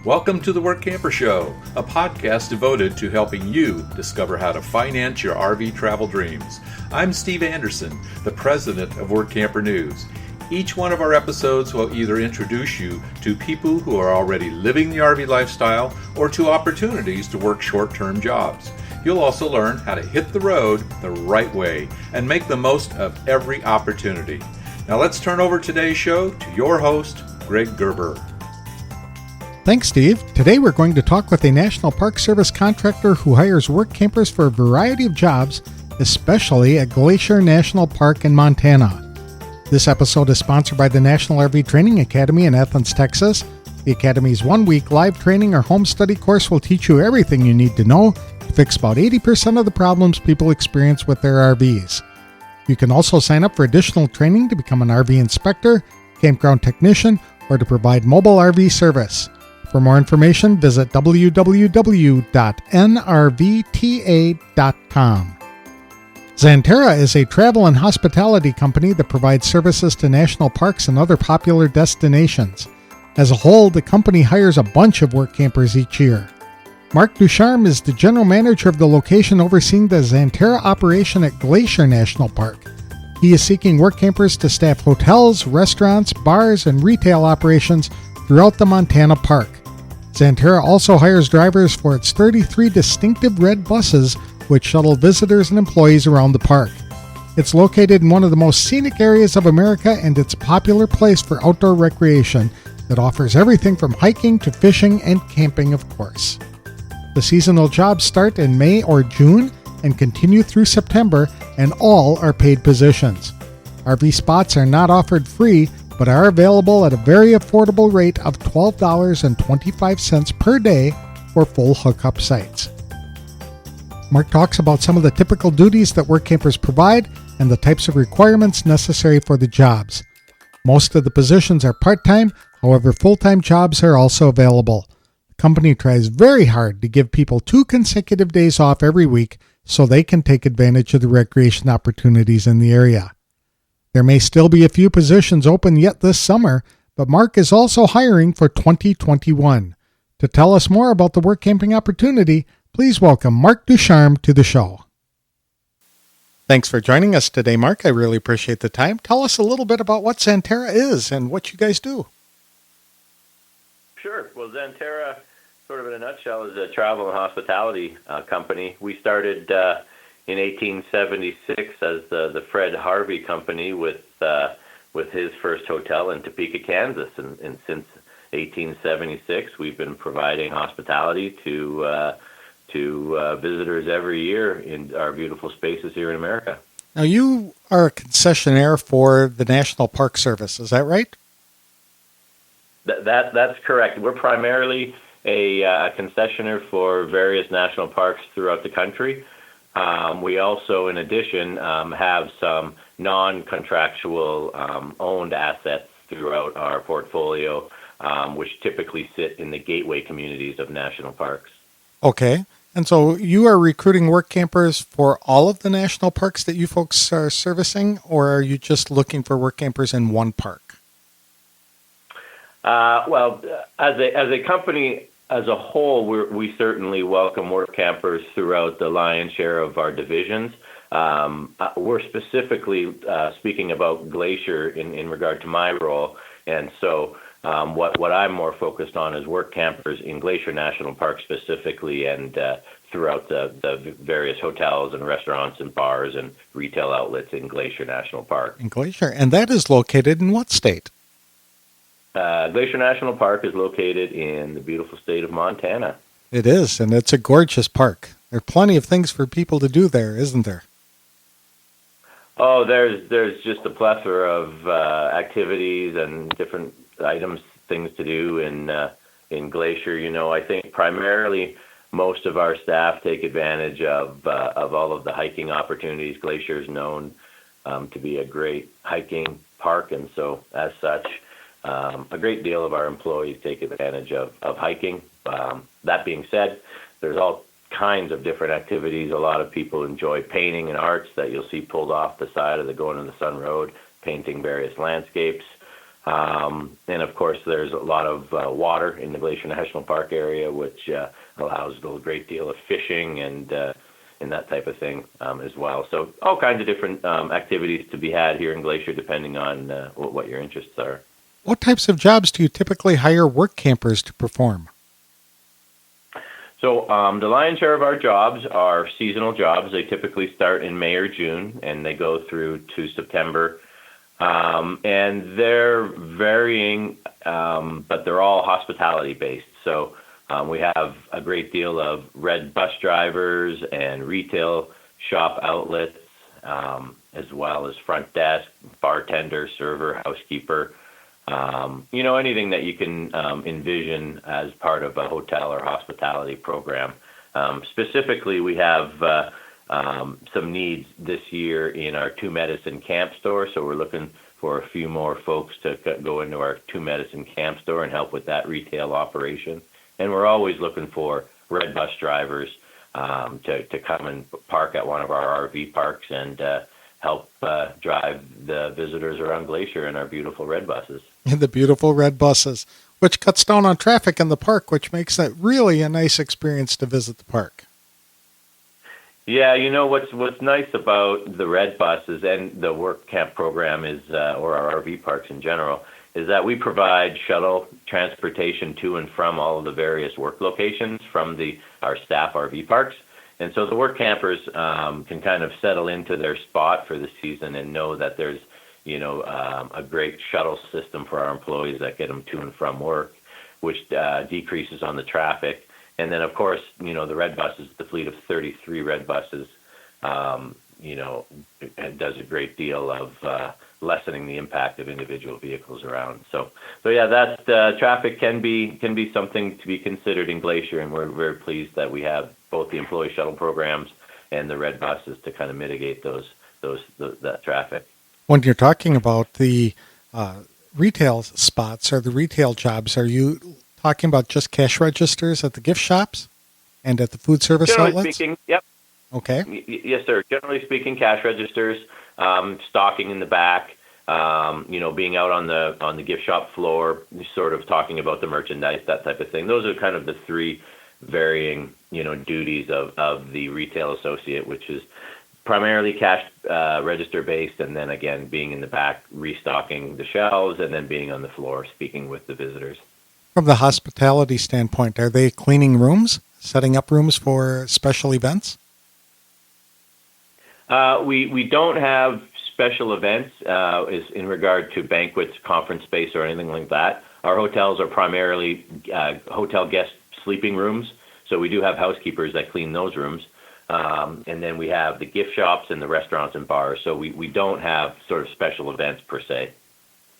Welcome to the Workamper Show, a podcast devoted to helping you discover how to finance your RV travel dreams. I'm Steve Anderson, the president of Workamper News. Each one of our episodes will either introduce you to people who are already living the RV lifestyle or to opportunities to work short-term jobs. You'll also learn how to hit the road the right way and make the most of every opportunity. Now let's turn over today's show to your host, Greg Gerber. Thanks, Steve. Today we're going to talk with a National Park Service contractor who hires work campers for a variety of jobs, especially at Glacier National Park in Montana. This episode is sponsored by the National RV Training Academy in Athens, Texas. The Academy's one-week live training or home study course will teach you everything you need to know to fix about 80% of the problems people experience with their RVs. You can also sign up for additional training to become an RV inspector, campground technician, or to provide mobile RV service. For more information, visit www.nrvta.com. Xanterra is a travel and hospitality company that provides services to national parks and other popular destinations. As a whole, the company hires a bunch of work campers each year. Marc DuCharme is the general manager of the location overseeing the Xanterra operation at Glacier National Park. He is seeking work campers to staff hotels, restaurants, bars, and retail operations throughout the Montana park. Xanterra also hires drivers for its 33 distinctive red buses which shuttle visitors and employees around the park. It's located in one of the most scenic areas of America, and it's a popular place for outdoor recreation that offers everything from hiking to fishing and camping, of course. The seasonal jobs start in May or June and continue through September, and all are paid positions. RV spots are not offered free, but are available at a very affordable rate of $12.25 per day for full hookup sites. Marc talks about some of the typical duties that work campers provide and the types of requirements necessary for the jobs. Most of the positions are part-time, however full-time jobs are also available. The company tries very hard to give people 2 consecutive days off every week so they can take advantage of the recreation opportunities in the area. There may still be a few positions open yet this summer, but Marc is also hiring for 2021. To tell us more about the work camping opportunity, please welcome Marc DuCharme to the show. Thanks for joining us today, Marc. I really appreciate the time. Tell us a little bit about what Xanterra is and what you guys do. Sure. Well, Xanterra, sort of in a nutshell, is a travel and hospitality company. We started in 1876 as the Fred Harvey Company with his first hotel in Topeka, Kansas, and since 1876 we've been providing hospitality to visitors every year in our beautiful spaces here in America. Now, you are a concessionaire for the National Park Service, is that right? That's correct. We're primarily a concessionaire for various national parks throughout the country. We also, in addition, have some non-contractual owned assets throughout our portfolio, which typically sit in the gateway communities of national parks. Okay. And so you are recruiting work campers for all of the national parks that you folks are servicing, or are you just looking for work campers in one park? Well, as a company as a whole, we certainly welcome work campers throughout the lion's share of our divisions. We're specifically speaking about Glacier in regard to my role, and so what I'm more focused on is work campers in Glacier National Park specifically, and throughout the various hotels and restaurants and bars and retail outlets in Glacier National Park. In Glacier, and that is located in what state? Glacier National Park is located in the beautiful state of Montana. It is, and it's a gorgeous park. There are plenty of things for people to do there, isn't there? Oh, there's just a plethora of activities and different items, things to do in Glacier. You know, I think primarily most of our staff take advantage of all of the hiking opportunities. Glacier is known to be a great hiking park, and so as such, a great deal of our employees take advantage of hiking. That being said, there's all kinds of different activities. A lot of people enjoy painting and arts that you'll see pulled off the side of the Going in the Sun Road, painting various landscapes. And of course, there's a lot of water in the Glacier National Park area, which allows a great deal of fishing and that type of thing as well. So all kinds of different activities to be had here in Glacier, depending on what your interests are. What types of jobs do you typically hire work campers to perform? So the lion's share of our jobs are seasonal jobs. They typically start in May or June, and they go through to September. And they're varying, but they're all hospitality-based. So we have a great deal of red bus drivers and retail shop outlets, as well as front desk, bartender, server, housekeeper. Anything that you can envision as part of a hotel or hospitality program. Specifically, we have some needs this year in our Two Medicine camp store, so we're looking for a few more folks to go into our Two Medicine camp store and help with that retail operation. And we're always looking for red bus drivers to come and park at one of our RV parks and help drive the visitors around Glacier in our beautiful red buses. The beautiful red buses, which cuts down on traffic in the park, which makes it really a nice experience to visit the park. Yeah, what's nice about the red buses and the work camp program is, or our RV parks in general, is that we provide shuttle transportation to and from all of the various work locations from our staff RV parks. And so the work campers can kind of settle into their spot for the season and know that there's, a great shuttle system for our employees that get them to and from work, which decreases on the traffic. And then, of course, the red buses, the fleet of 33 red buses, it does a great deal of lessening the impact of individual vehicles around. So yeah, that traffic can be something to be considered in Glacier, and we're very pleased that we have both the employee shuttle programs and the red buses to kind of mitigate that traffic. When you're talking about the retail spots or the retail jobs, are you talking about just cash registers at the gift shops and at the food service Generally outlets? Speaking, yep. Okay. Yes, sir. Generally speaking, cash registers, stocking in the back, being out on the gift shop floor, sort of talking about the merchandise, that type of thing. Those are kind of the three varying, duties of the retail associate, which is primarily cash register based, and then again being in the back, restocking the shelves, and then being on the floor speaking with the visitors. From the hospitality standpoint, are they cleaning rooms, setting up rooms for special events? We don't have special events is in regard to banquets, conference space, or anything like that. Our hotels are primarily hotel guest sleeping rooms, so we do have housekeepers that clean those rooms. And then we have the gift shops and the restaurants and bars, so we don't have sort of special events per se.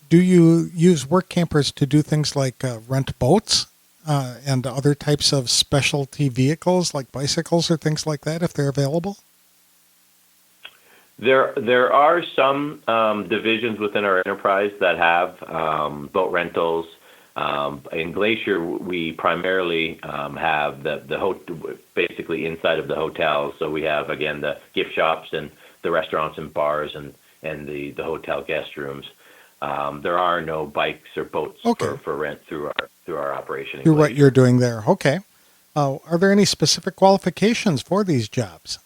Do you use work campers to do things like rent boats and other types of specialty vehicles like bicycles or things like that if they're available? There are some divisions within our enterprise that have boat rentals. In Glacier, we primarily have basically inside of the hotels. So we have, again, the gift shops and the restaurants and bars and the hotel guest rooms. There are no bikes or boats for rent through our operation. Through what you're doing there. Okay. Are there any specific qualifications for these jobs?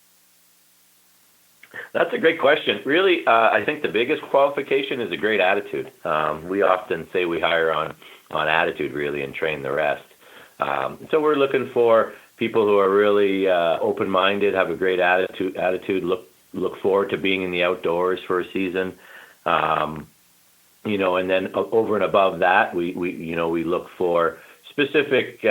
That's a great question. Really, I think the biggest qualification is a great attitude. We often say we hire on attitude, really, and train the rest. So we're looking for people who are really open-minded, have a great attitude, look forward to being in the outdoors for a season. And then over and above that, we look for specific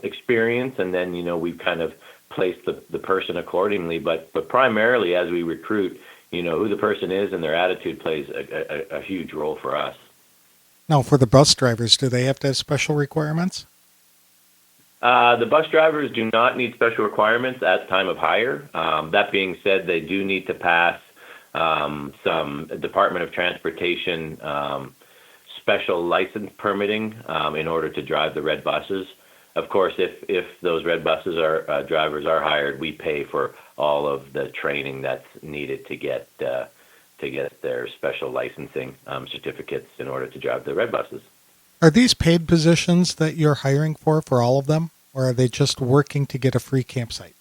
experience, and then we kind of place the person accordingly. But primarily, as we recruit, who the person is and their attitude plays a huge role for us. Now, for the bus drivers, do they have to have special requirements? The bus drivers do not need special requirements at time of hire. That being said, they do need to pass some Department of Transportation special license permitting in order to drive the red buses. Of course, if those red buses drivers are hired, we pay for all of the training that's needed to get to get their special licensing certificates in order to drive the red buses. Are these paid positions that you're hiring for all of them, or are they just working to get a free campsite?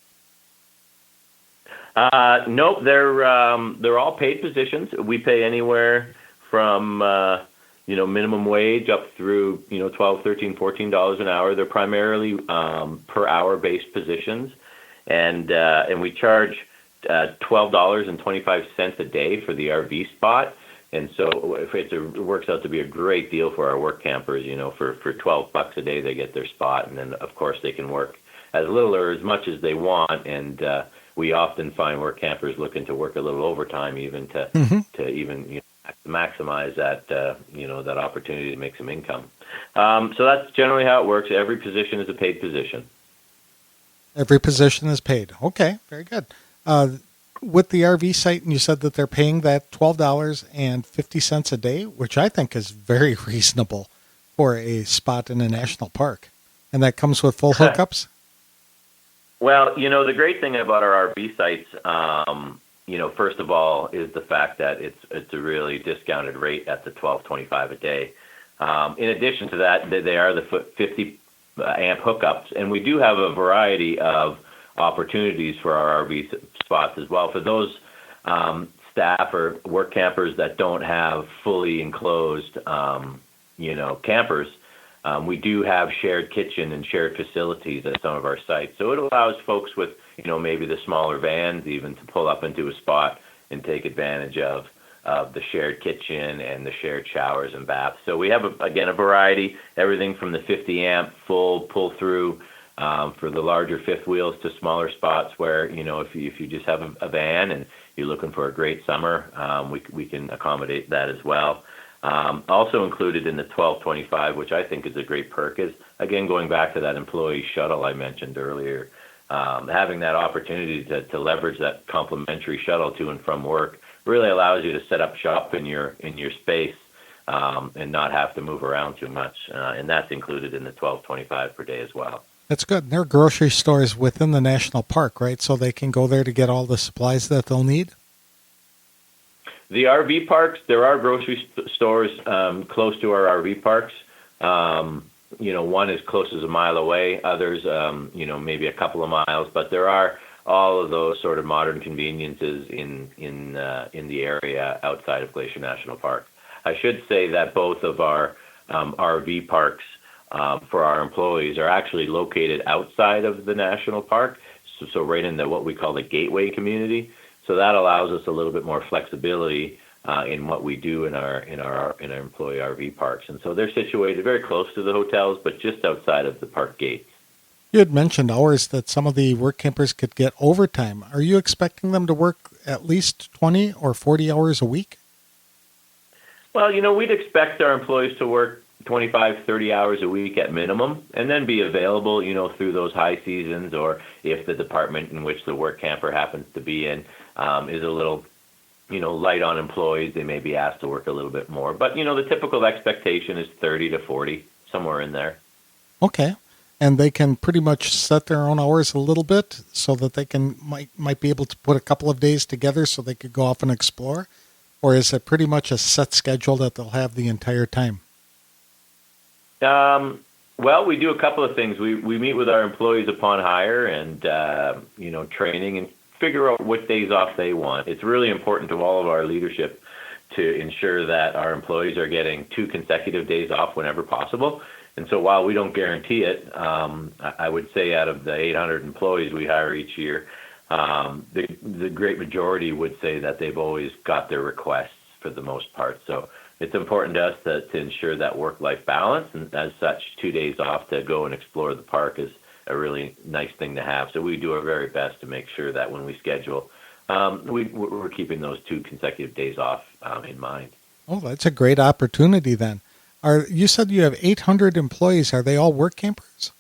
Nope, they're all paid positions. We pay anywhere from minimum wage up through $12, $13, $14 an hour. They're primarily per hour based positions, and we charge $12.25 a day for the RV spot. And so it works out to be a great deal for our work campers. For $12 a day they get their spot, and then of course they can work as little or as much as they want. And we often find work campers looking to work a little overtime, even to even maximize that that opportunity to make some income. So that's generally how it works. Every position is a paid position. Every position is paid. Okay, very good. With the RV site, and you said that they're paying that $12.50 a day, which I think is very reasonable for a spot in a national park. And that comes with full hookups? Well, the great thing about our RV sites, first of all, is the fact that it's a really discounted rate at the $12.25 a day. In addition to that, they are the 50 amp hookups, and we do have a variety of opportunities for our RV spots as well. For those staff or work campers that don't have fully enclosed, campers, we do have shared kitchen and shared facilities at some of our sites. So it allows folks with, maybe the smaller vans even to pull up into a spot and take advantage of the shared kitchen and the shared showers and baths. So we have, a variety, everything from the 50 amp full pull through for the larger fifth wheels to smaller spots where, if you just have a van and you're looking for a great summer, we can accommodate that as well. Also included in the $12.25, which I think is a great perk, is, again, going back to that employee shuttle I mentioned earlier. Having that opportunity to leverage that complimentary shuttle to and from work really allows you to set up shop in your space and not have to move around too much. And that's included in the $12.25 per day as well. That's good. And there are grocery stores within the national park, right? So they can go there to get all the supplies that they'll need? The RV parks, there are grocery stores close to our RV parks. One is close as a mile away, others, maybe a couple of miles, but there are all of those sort of modern conveniences in the area outside of Glacier National Park. I should say that both of our RV parks for our employees are actually located outside of the national park, so right in what we call the gateway community. So that allows us a little bit more flexibility in what we do in our employee RV parks. And so they're situated very close to the hotels, but just outside of the park gates. You had mentioned hours that some of the work campers could get overtime. Are you expecting them to work at least 20 or 40 hours a week? Well, we'd expect our employees to work 25, 30 hours a week at minimum, and then be available, through those high seasons, or if the department in which the work camper happens to be in is a little, light on employees, they may be asked to work a little bit more. But, the typical expectation is 30 to 40, somewhere in there. Okay. And they can pretty much set their own hours a little bit so that they might be able to put a couple of days together so they could go off and explore? Or is it pretty much a set schedule that they'll have the entire time? Well, we do a couple of things. We meet with our employees upon hire and, training and figure out what days off they want. It's really important to all of our leadership to ensure that our employees are getting 2 consecutive days off whenever possible. And so while we don't guarantee it, I would say out of the 800 employees we hire each year, the great majority would say that they've always got their requests for the most part. So it's important to us to ensure that work-life balance, and as such, 2 days off to go and explore the park is a really nice thing to have. So we do our very best to make sure that when we schedule, we're keeping those 2 consecutive days off in mind. Oh, that's a great opportunity then. You said you have 800 employees. Are they all work campers?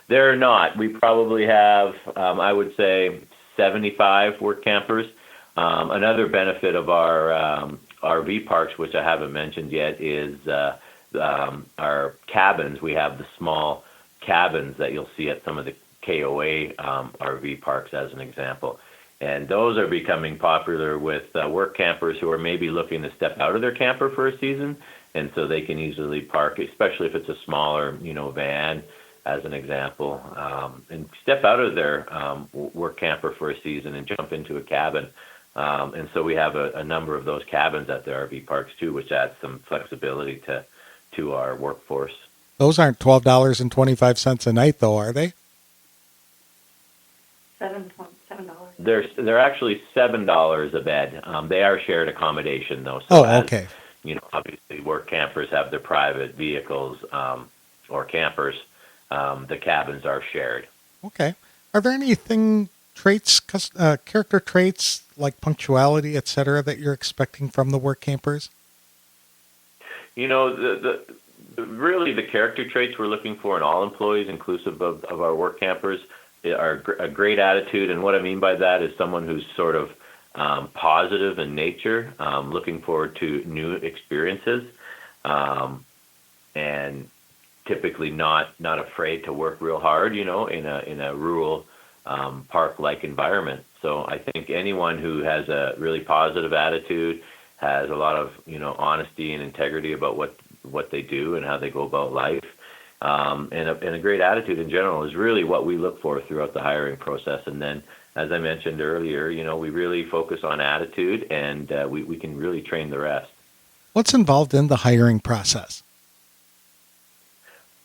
They're not. We probably have, I would say, 75 work campers. Another benefit of our RV parks, which I haven't mentioned yet, is our cabins. We have the small cabins that you'll see at some of the KOA RV parks, as an example. And those are becoming popular with work campers who are maybe looking to step out of their camper for a season, and so they can easily park, especially if it's a smaller, van, as an example, and step out of their work camper for a season and jump into a cabin. And so we have a number of those cabins at the RV parks too, which adds some flexibility to our workforce. Those aren't $12.25 a night, though, are they? $7. They're actually $7 a bed. They are shared accommodation, though. So okay. Obviously, work campers have their private vehicles or campers. The cabins are shared. Okay. Are there anything character traits like punctuality, et cetera, that you're expecting from the work campers? Really the character traits we're looking for in all employees, inclusive of our work campers, are a great attitude. And what I mean by that is someone who's sort of positive in nature, looking forward to new experiences, and typically not afraid to work real hard, in a rural park-like environment. So I think anyone who has a really positive attitude, has a lot of honesty and integrity about what they do and how they go about life, and a great attitude in general is really what we look for throughout the hiring process. And then, as I mentioned earlier, we really focus on attitude, and we can really train the rest. What's involved in the hiring process?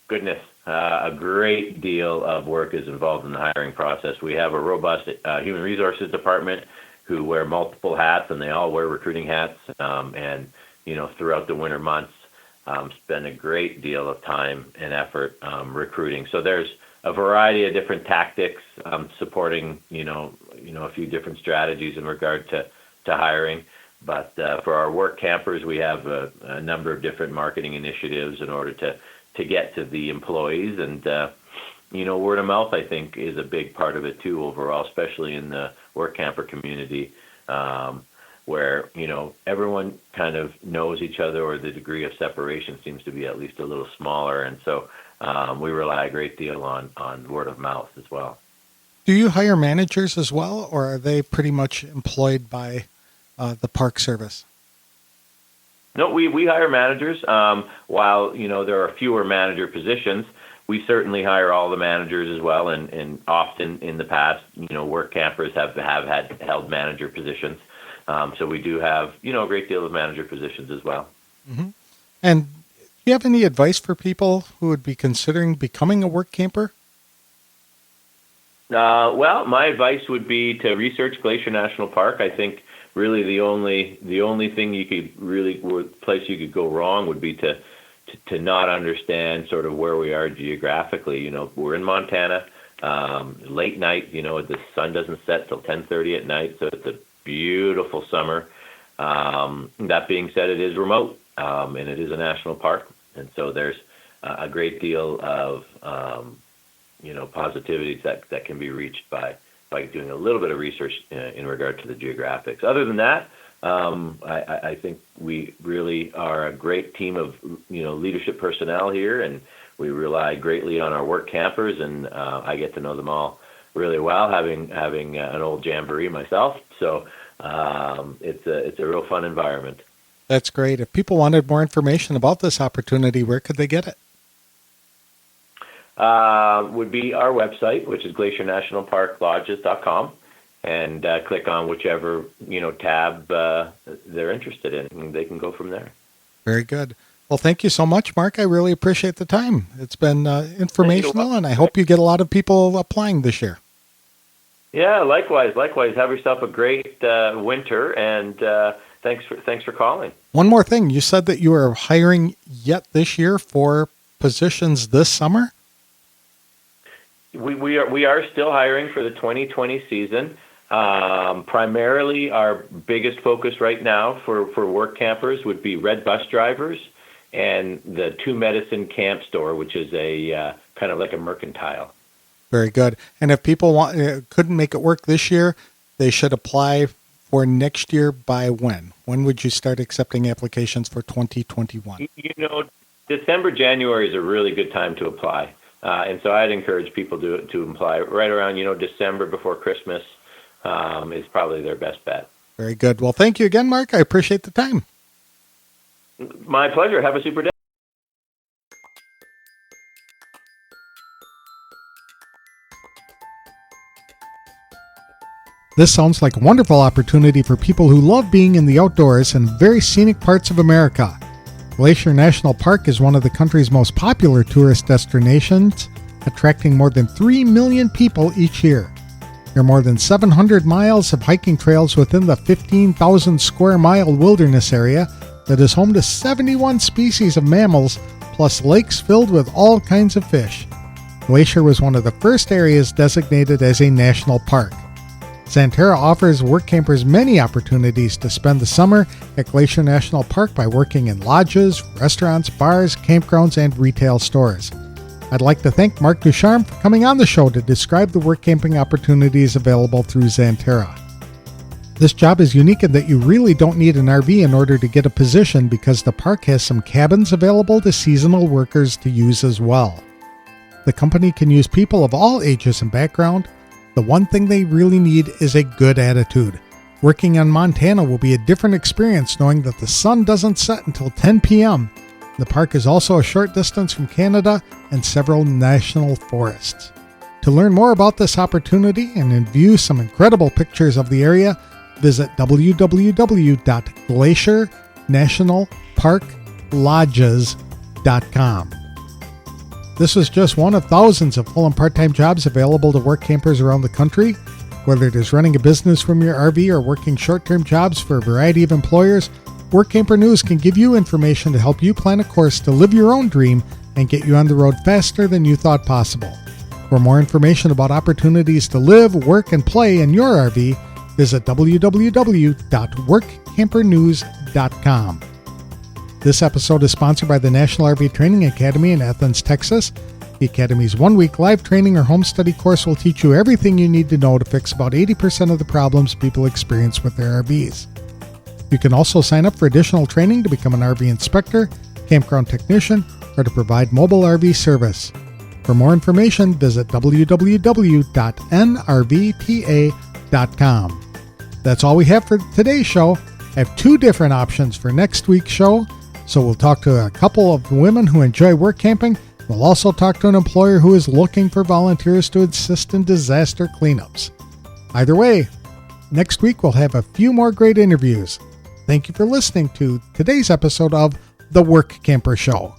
Goodness, a great deal of work is involved in the hiring process. We have a robust human resources department who wear multiple hats, and they all wear recruiting hats, and throughout the winter months, spend a great deal of time and effort recruiting. So there's a variety of different tactics supporting, a few different strategies in regard to hiring. But for our work campers, we have a number of different marketing initiatives in order to get to the employees. And, word of mouth, I think, is a big part of it too overall, especially in the work camper community, where, everyone kind of knows each other, or the degree of separation seems to be at least a little smaller. And so we rely a great deal on word of mouth as well. Do you hire managers as well, or are they pretty much employed by the Park Service? No, we hire managers. While, there are fewer manager positions, we certainly hire all the managers as well. And often in the past, work campers have held manager positions. So we do have, a great deal of manager positions as well. Mm-hmm. And do you have any advice for people who would be considering becoming a work camper? Well, my advice would be to research Glacier National Park. I think really the only thing place you could go wrong would be to not understand sort of where we are geographically. We're in Montana, late night. The sun doesn't set till 10:30 at night, so it's a beautiful summer. That being said, it is remote, and it is a national park, and so there's a great deal of positivities that can be reached by doing a little bit of research in regard to the geographics. Other than that, I think we really are a great team of leadership personnel here, and we rely greatly on our work campers, and I get to know them all really well, having an old jamboree myself. So it's a real fun environment. That's great. If people wanted more information about this opportunity, where could they get it? Would be our website, which is glaciernationalparklodges.com, and click on whichever tab they're interested in, and they can go from there. Very good. Well, thank you so much, Mark. I really appreciate the time. It's been informational, and I hope you get a lot of people applying this year. Yeah, likewise. Have yourself a great winter, and thanks for calling. One more thing. You said that you are hiring yet this year for positions this summer? We are still hiring for the 2020 season. Primarily, our biggest focus right now for work campers would be red bus drivers and the Two Medicine Camp Store, which is a kind of like a mercantile. Very good. And if people couldn't make it work this year, they should apply for next year by when? When would you start accepting applications for 2021? December, January is a really good time to apply. And so I'd encourage people to apply right around, December before Christmas, is probably their best bet. Very good. Well, thank you again, Mark. I appreciate the time. My pleasure. Have a super day. This sounds like a wonderful opportunity for people who love being in the outdoors in very scenic parts of America. Glacier National Park is one of the country's most popular tourist destinations, attracting more than 3 million people each year. There are more than 700 miles of hiking trails within the 15,000 square mile wilderness area that is home to 71 species of mammals, plus lakes filled with all kinds of fish. Glacier was one of the first areas designated as a national park. Xanterra offers workampers many opportunities to spend the summer at Glacier National Park by working in lodges, restaurants, bars, campgrounds, and retail stores. I'd like to thank Marc DuCharme for coming on the show to describe the work camping opportunities available through Xanterra. This job is unique in that you really don't need an RV in order to get a position because the park has some cabins available to seasonal workers to use as well. The company can use people of all ages and background. The one thing they really need is a good attitude. Working in Montana will be a different experience knowing that the sun doesn't set until 10 p.m. The park is also a short distance from Canada and several national forests. To learn more about this opportunity and view some incredible pictures of the area, visit www.glaciernationalparklodges.com. This is just one of thousands of full and part-time jobs available to work campers around the country. Whether it is running a business from your RV or working short-term jobs for a variety of employers, Workamper News can give you information to help you plan a course to live your own dream and get you on the road faster than you thought possible. For more information about opportunities to live, work, and play in your RV, visit www.workampernews.com. This episode is sponsored by the National RV Training Academy in Athens, Texas. The Academy's one-week live training or home study course will teach you everything you need to know to fix about 80% of the problems people experience with their RVs. You can also sign up for additional training to become an RV inspector, campground technician, or to provide mobile RV service. For more information, visit www.nrvta.com. That's all we have for today's show. I have 2 different options for next week's show. So we'll talk to a couple of women who enjoy work camping. We'll also talk to an employer who is looking for volunteers to assist in disaster cleanups. Either way, next week we'll have a few more great interviews. Thank you for listening to today's episode of The Workamper Show.